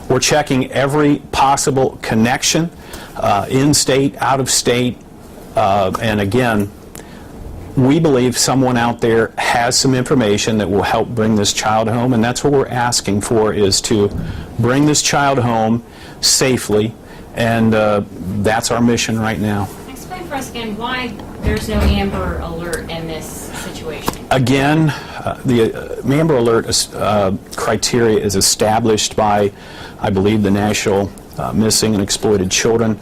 We're checking every possible connection, in-state, out-of-state, and again, we believe someone out there has some information that will help bring this child home, and that's what we're asking for, is to bring this child home safely, and that's our mission right now. Explain for us again why there's no Amber Alert in this situation. Again, the Amber Alert criteria is established by, I believe, the National Missing and Exploited Children.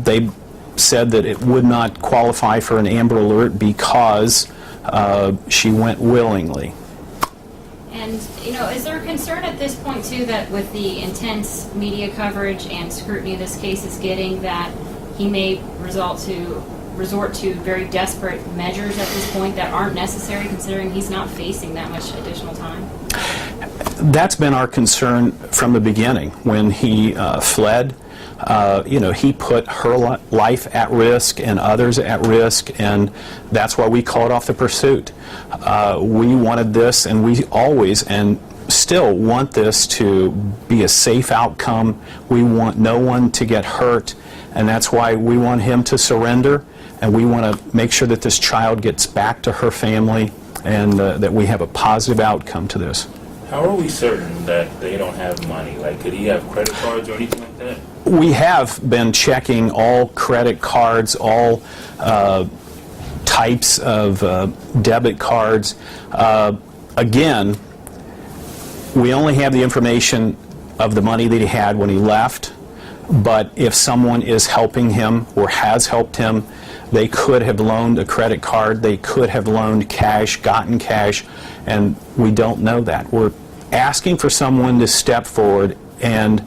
They said that it would not qualify for an Amber Alert because she went willingly. And, you know, is there a concern at this point, too, that with the intense media coverage and scrutiny this case is getting, that he may resort to very desperate measures at this point that aren't necessary, considering he's not facing that much additional time? That's been our concern from the beginning. When he fled, he put her life at risk and others at risk, and that's why we called off the pursuit. We wanted this, and we always and still want this to be a safe outcome. We want no one to get hurt, and that's why we want him to surrender, and we want to make sure that this child gets back to her family, and that we have a positive outcome to this. How are we certain that they don't have money? Like, could he have credit cards or anything like that? We have been checking all credit cards, all types of debit cards. Again, we only have the information of the money that he had when he left, but if someone is helping him or has helped him, they could have loaned a credit card, they could have loaned cash, gotten cash, and we don't know that. We're asking for someone to step forward and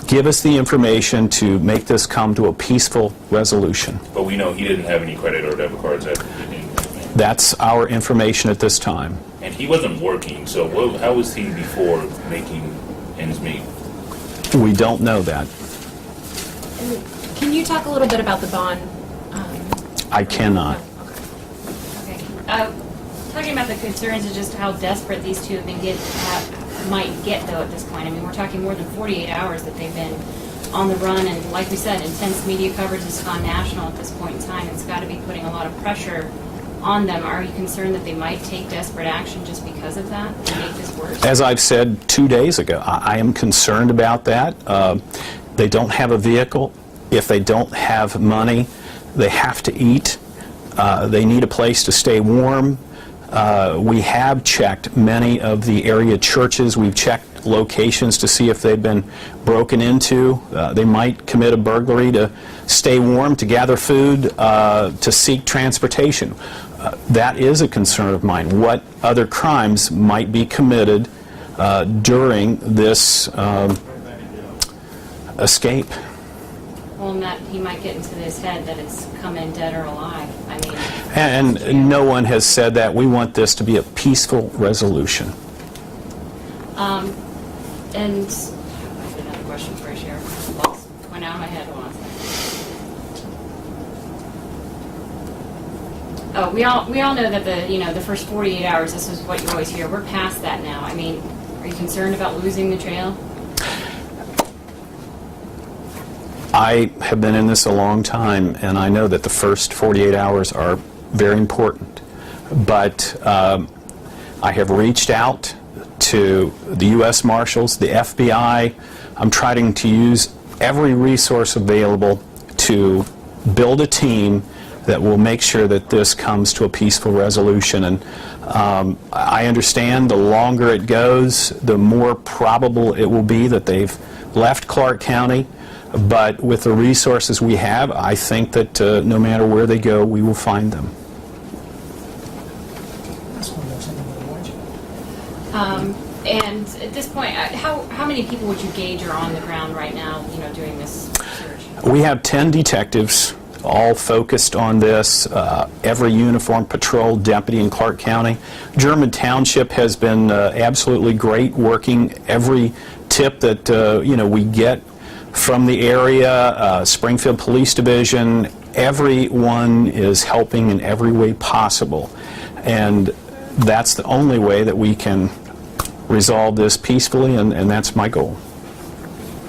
give us the information to make this come to a peaceful resolution. But we know he didn't have any credit or debit cards at the beginning. That's our information at this time. And he wasn't working, so how was he before making ends meet? We don't know that. Can you talk a little bit about the bond? I cannot. Okay. Talking about the concerns of just how desperate these two might get, though, at this point. I mean, we're talking more than 48 hours that they've been on the run, and like we said, intense media coverage has gone national at this point in time. It's got to be putting a lot of pressure on them. Are you concerned that they might take desperate action just because of that to make this worse? As I've said 2 days ago, I am concerned about that. They don't have a vehicle. If they don't have money, they have to eat. They need a place to stay warm. We have checked many of the area churches. We've checked locations to see if they've been broken into. They might commit a burglary to stay warm, to gather food, to seek transportation. That is a concern of mine. What other crimes might be committed during this escape? Well, and that he might get into his head that it's come in dead or alive. I mean, and no one has said that. We want this to be a peaceful resolution. And I have another question for you, Sheriff. Went out of my head. Hold on a second. Oh, we all know that the first 48 hours. This is what you always hear. We're past that now. I mean, are you concerned about losing the trail? I have been in this a long time, and I know that the first 48 hours are very important. But I have reached out to the U.S. Marshals, the FBI. I'm trying to use every resource available to build a team that will make sure that this comes to a peaceful resolution. And I understand the longer it goes, the more probable it will be that they've left Clark County. But with the resources we have, I think that no matter where they go, we will find them. And at this point, how many people would you gauge are on the ground right now, doing this search? We have 10 detectives, all focused on this. Every uniformed patrol deputy in Clark County. German Township has been absolutely great, working every tip that we get from the area. Springfield Police Division, everyone is helping in every way possible, and that's the only way that we can resolve this peacefully, and that's my goal.